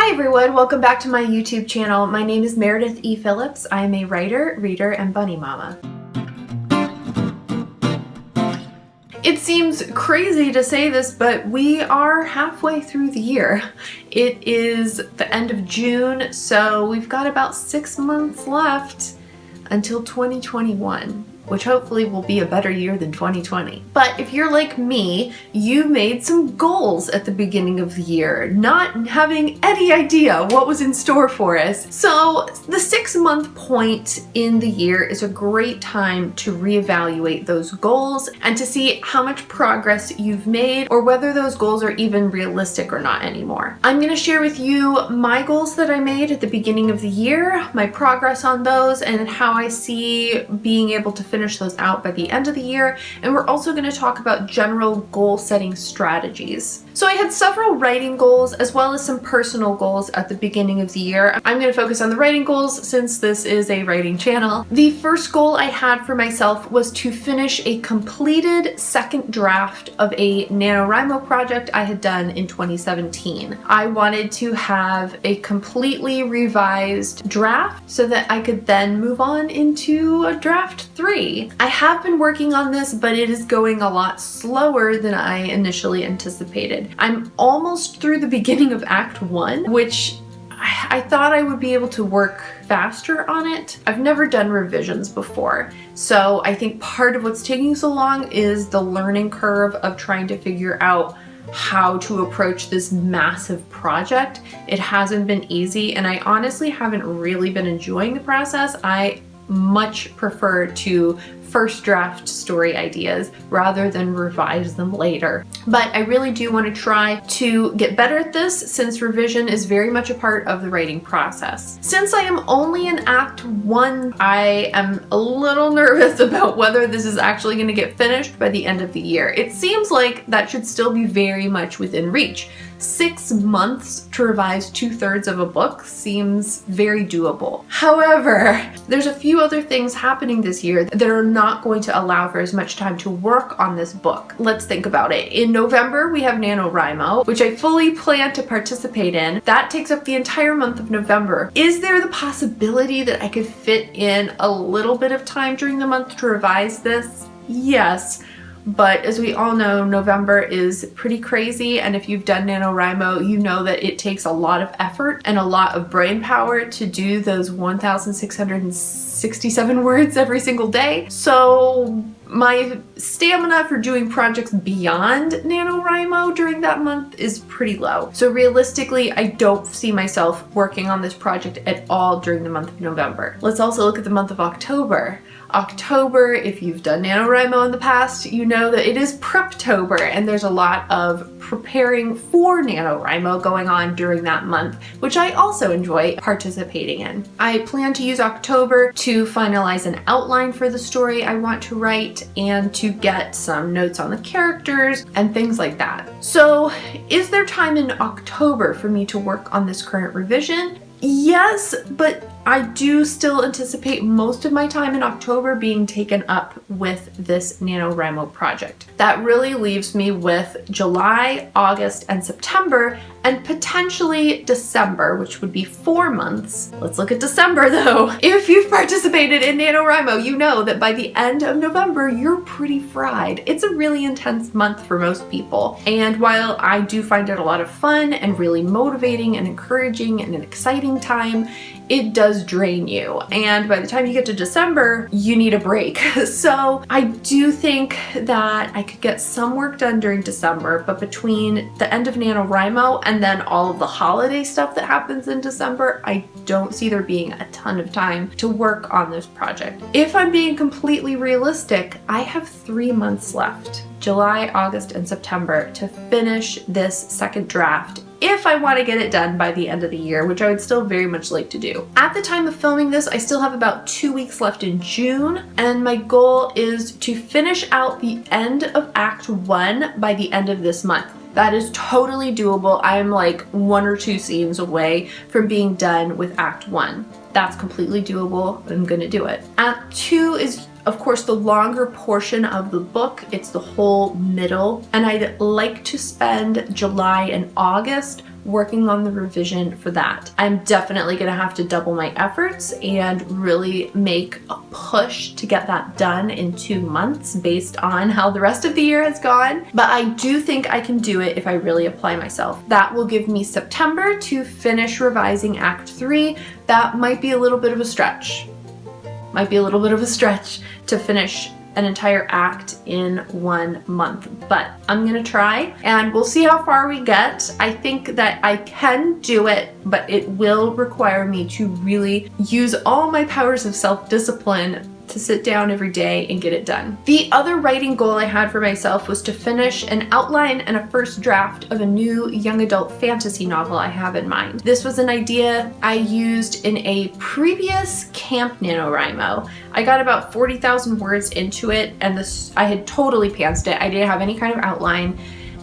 Hi everyone, welcome back to my YouTube channel. My name is Meredith E. Phillips. I am a writer, reader, and bunny mama. It seems crazy to say this, but we are halfway through the year. It is the end of June, so we've got about 6 months left until 2021. Which hopefully will be a better year than 2020. But if you're like me, you made some goals at the beginning of the year, not having any idea what was in store for us. So the 6-month point in the year is a great time to reevaluate those goals and to see how much progress you've made or whether those goals are even realistic or not anymore. I'm gonna share with you my goals that I made at the beginning of the year, my progress on those, and how I see being able to finish those out by the end of the year. And we're also going to talk about general goal setting strategies. So I had several writing goals as well as some personal goals at the beginning of the year. I'm going to focus on the writing goals since this is a writing channel. The first goal I had for myself was to finish a completed second draft of a NaNoWriMo project I had done in 2017. I wanted to have a completely revised draft so that I could then move on into a draft 3. I have been working on this, but it is going a lot slower than I initially anticipated. I'm almost through the beginning of Act 1, which I thought I would be able to work faster on it. I've never done revisions before, so I think part of what's taking so long is the learning curve of trying to figure out how to approach this massive project. It hasn't been easy, and I honestly haven't really been enjoying the process. I much prefer to first draft story ideas rather than revise them later. But I really do want to try to get better at this since revision is very much a part of the writing process. Since I am only in Act 1, I am a little nervous about whether this is actually going to get finished by the end of the year. It seems like that should still be very much within reach. 6 months to revise 2/3 of a book seems very doable. However, there's a few other things happening this year that are not going to allow for as much time to work on this book. Let's think about it. In November, we have NaNoWriMo, which I fully plan to participate in. That takes up the entire month of November. Is there the possibility that I could fit in a little bit of time during the month to revise this? Yes. But as we all know, November is pretty crazy, and if you've done NaNoWriMo, you know that it takes a lot of effort and a lot of brain power to do those 1,667 words every single day. So my stamina for doing projects beyond NaNoWriMo during that month is pretty low. So realistically, I don't see myself working on this project at all during the month of November. Let's also look at the month of October. October, if you've done NaNoWriMo in the past, you know that it is Preptober, and there's a lot of preparing for NaNoWriMo going on during that month, which I also enjoy participating in. I plan to use October to finalize an outline for the story I want to write and to get some notes on the characters and things like that. So, is there time in October for me to work on this current revision? Yes, but I do still anticipate most of my time in October being taken up with this NaNoWriMo project. That really leaves me with July, August, and September, and potentially December, which would be 4 months. Let's look at December though. If you've participated in NaNoWriMo, you know that by the end of November, you're pretty fried. It's a really intense month for most people. And while I do find it a lot of fun and really motivating and encouraging and an exciting time, it does drain you. And by the time you get to December, you need a break. So I do think that I could get some work done during December, but between the end of NaNoWriMo and then all of the holiday stuff that happens in December, I don't see there being a ton of time to work on this project. If I'm being completely realistic, I have 3 months left, July, August, and September, to finish this second draft if I want to get it done by the end of the year, which I would still very much like to do. At the time of filming this, I still have about 2 weeks left in June, and my goal is to finish out the end of Act 1 by the end of this month. That is totally doable. I'm like 1 or 2 scenes away from being done with Act 1. That's completely doable. I'm gonna do it. Act 2 is Of course, the longer portion of the book, it's the whole middle, and I'd like to spend July and August working on the revision for that. I'm definitely gonna have to double my efforts and really make a push to get that done in 2 months based on how the rest of the year has gone. But I do think I can do it if I really apply myself. That will give me September to finish revising Act 3. That might be a little bit of a stretch. To finish an entire act in 1 month, but I'm gonna try and we'll see how far we get. I think that I can do it, but it will require me to really use all my powers of self-discipline to sit down every day and get it done. The other writing goal I had for myself was to finish an outline and a first draft of a new young adult fantasy novel I have in mind. This was an idea I used in a previous camp NaNoWriMo. I got about 40,000 words into it, and I had totally pantsed it. I didn't have any kind of outline.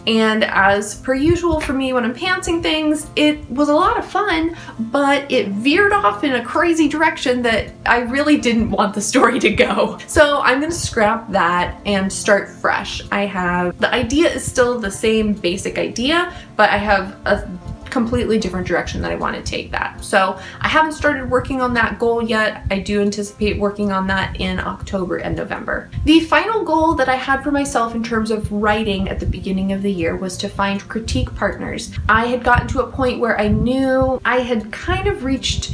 And as per usual for me when I'm pantsing things, it was a lot of fun, but it veered off in a crazy direction that I really didn't want the story to go. So I'm gonna scrap that and start fresh. The idea is still the same basic idea, but I have a completely different direction that I want to take that. So I haven't started working on that goal yet. I do anticipate working on that in October and November. The final goal that I had for myself in terms of writing at the beginning of the year was to find critique partners. I had gotten to a point where I knew I had kind of reached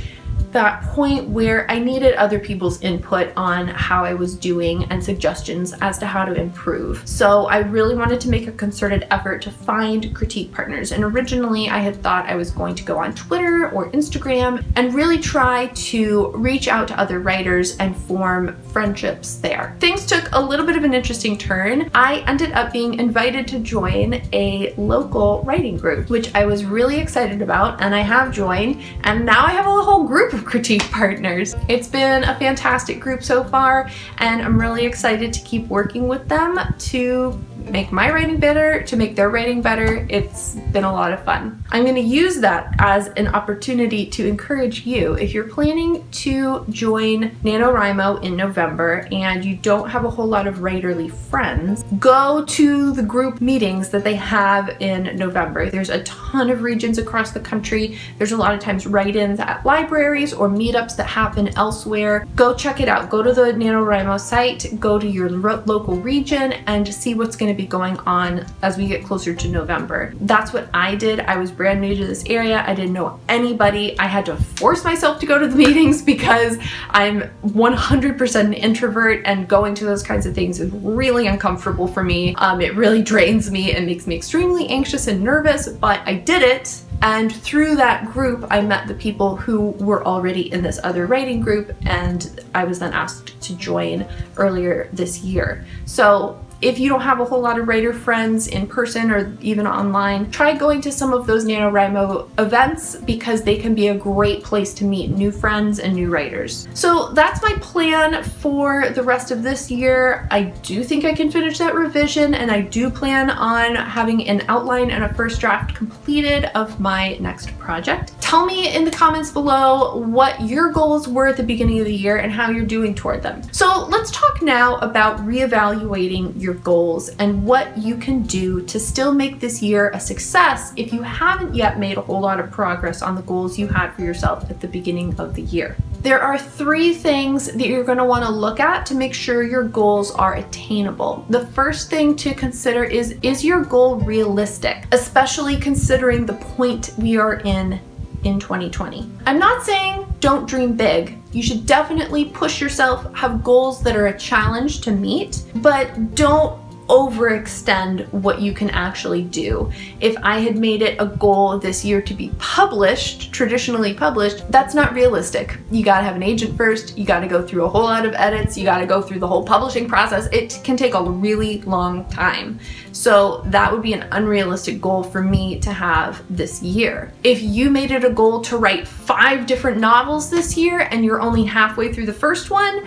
that point where I needed other people's input on how I was doing and suggestions as to how to improve. So I really wanted to make a concerted effort to find critique partners. And originally I had thought I was going to go on Twitter or Instagram and really try to reach out to other writers and form friendships there. Things took a little bit of an interesting turn. I ended up being invited to join a local writing group, which I was really excited about, and I have joined, and now I have a whole group of critique partners. It's been a fantastic group so far, and I'm really excited to keep working with them to make my writing better, to make their writing better. It's been a lot of fun. I'm going to use that as an opportunity to encourage you. If you're planning to join NaNoWriMo in November and you don't have a whole lot of writerly friends, go to the group meetings that they have in November. There's a ton of regions across the country. There's a lot of times write-ins at libraries or meetups that happen elsewhere. Go check it out. Go to the NaNoWriMo site, go to your local region, and see what's going to be going on as we get closer to November. That's what I did. I was brand new to this area. I didn't know anybody. I had to force myself to go to the meetings because I'm 100% an introvert, and going to those kinds of things is really uncomfortable for me. It really drains me and makes me extremely anxious and nervous, but I did it. And through that group, I met the people who were already in this other writing group, and I was then asked to join earlier this year. So if you don't have a whole lot of writer friends in person or even online, try going to some of those NaNoWriMo events because they can be a great place to meet new friends and new writers. So that's my plan for the rest of this year. I do think I can finish that revision, and I do plan on having an outline and a first draft completed of my next project. Tell me in the comments below what your goals were at the beginning of the year and how you're doing toward them. So let's talk now about reevaluating your goals and what you can do to still make this year a success if you haven't yet made a whole lot of progress on the goals you had for yourself at the beginning of the year. There are 3 things that you're going to want to look at to make sure your goals are attainable. The first thing to consider is your goal realistic, especially considering the point we are in 2020. I'm not saying don't dream big. You should definitely push yourself, have goals that are a challenge to meet, but don't overextend what you can actually do. If I had made it a goal this year to be published, traditionally published, that's not realistic. You gotta have an agent first, you gotta go through a whole lot of edits, you gotta go through the whole publishing process. It can take a really long time. So that would be an unrealistic goal for me to have this year. If you made it a goal to write 5 different novels this year and you're only halfway through the first one,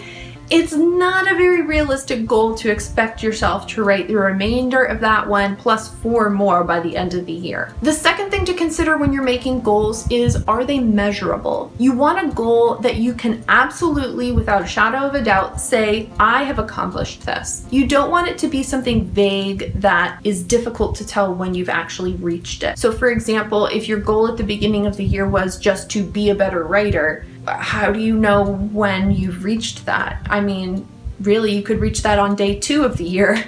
it's not a very realistic goal to expect yourself to write the remainder of that one plus 4 more by the end of the year. The second thing to consider when you're making goals is, are they measurable? You want a goal that you can absolutely, without a shadow of a doubt, say, I have accomplished this. You don't want it to be something vague that is difficult to tell when you've actually reached it. So for example, if your goal at the beginning of the year was just to be a better writer, how do you know when you've reached that? I mean, really, you could reach that on day 2 of the year.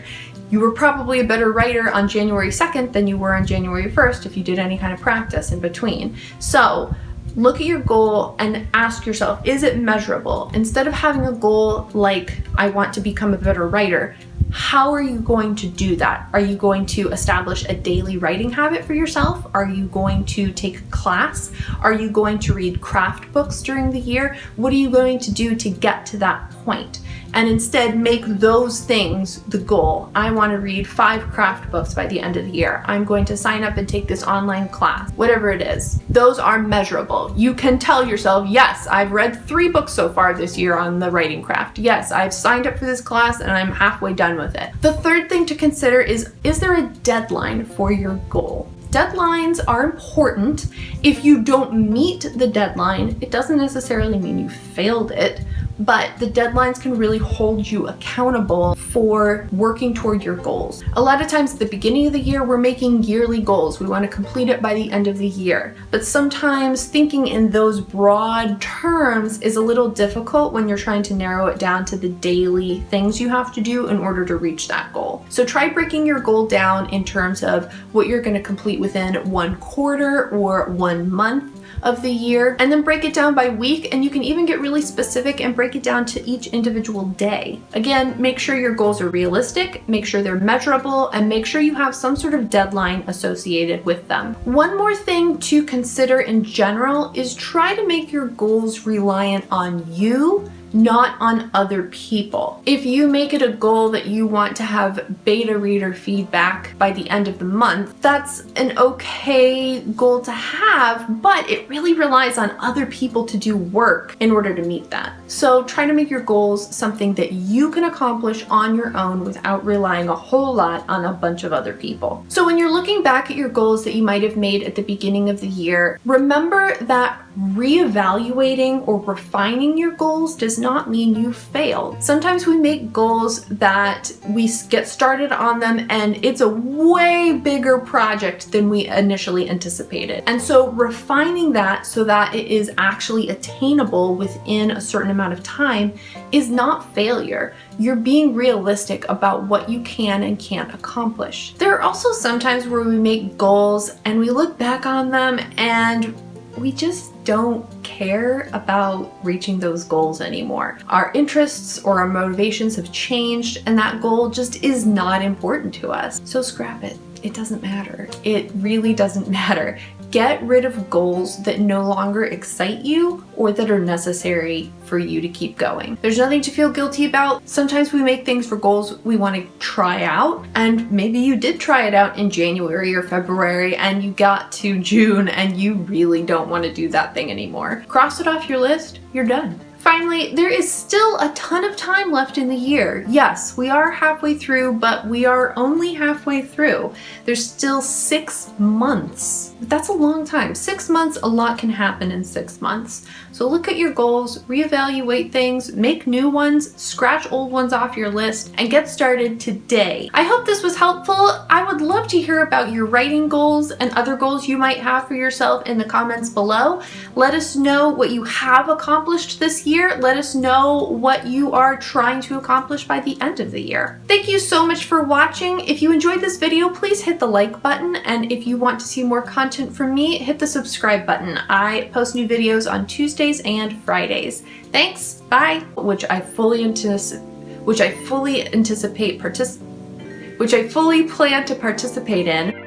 You were probably a better writer on January 2nd than you were on January 1st if you did any kind of practice in between. So look at your goal and ask yourself, is it measurable? Instead of having a goal like, I want to become a better writer, how are you going to do that? Are you going to establish a daily writing habit for yourself? Are you going to take a class? Are you going to read craft books during the year? What are you going to do to get to that point? And instead make those things the goal. I want to read 5 craft books by the end of the year. I'm going to sign up and take this online class. Whatever it is, those are measurable. You can tell yourself, yes, I've read 3 books so far this year on the writing craft. Yes, I've signed up for this class and I'm halfway done with it. The third thing to consider is there a deadline for your goal? Deadlines are important. If you don't meet the deadline, it doesn't necessarily mean you failed it, but the deadlines can really hold you accountable for working toward your goals. A lot of times at the beginning of the year, we're making yearly goals. We want to complete it by the end of the year. But sometimes thinking in those broad terms is a little difficult when you're trying to narrow it down to the daily things you have to do in order to reach that goal. So try breaking your goal down in terms of what you're going to complete within 1 quarter or 1 month of the year, and then break it down by week, and you can even get really specific and break it down to each individual day. Again, make sure your goals are realistic, make sure they're measurable, and make sure you have some sort of deadline associated with them. One more thing to consider in general is try to make your goals reliant on you, not on other people. If you make it a goal that you want to have beta reader feedback by the end of the month, that's an okay goal to have, but it really relies on other people to do work in order to meet that. So try to make your goals something that you can accomplish on your own without relying a whole lot on a bunch of other people. So when you're looking back at your goals that you might have made at the beginning of the year, remember that reevaluating or refining your goals does not mean you failed. Sometimes we make goals that we get started on them and it's a way bigger project than we initially anticipated. And so refining that so that it is actually attainable within a certain amount of time is not failure. You're being realistic about what you can and can't accomplish. There are also some times where we make goals and we look back on them and we just don't care about reaching those goals anymore. Our interests or our motivations have changed and that goal just is not important to us. So scrap it. It doesn't matter. It really doesn't matter. Get rid of goals that no longer excite you or that are necessary for you to keep going. There's nothing to feel guilty about. Sometimes we make things for goals we want to try out, and maybe you did try it out in January or February and you got to June and you really don't want to do that thing anymore. Cross it off your list, you're done. Finally, there is still a ton of time left in the year. Yes, we are halfway through, but we are only halfway through. There's still 6 months. That's a long time. 6 months, a lot can happen in 6 months. So look at your goals, reevaluate things, make new ones, scratch old ones off your list, and get started today. I hope this was helpful. I would love to hear about your writing goals and other goals you might have for yourself in the comments below. Let us know what you have accomplished this year. Let us know what you are trying to accomplish by the end of the year. Thank you so much for watching. If you enjoyed this video, please hit the like button. And if you want to see more content from me, hit the subscribe button. I post new videos on Tuesdays and Fridays. Thanks, bye. Which I fully plan to participate in.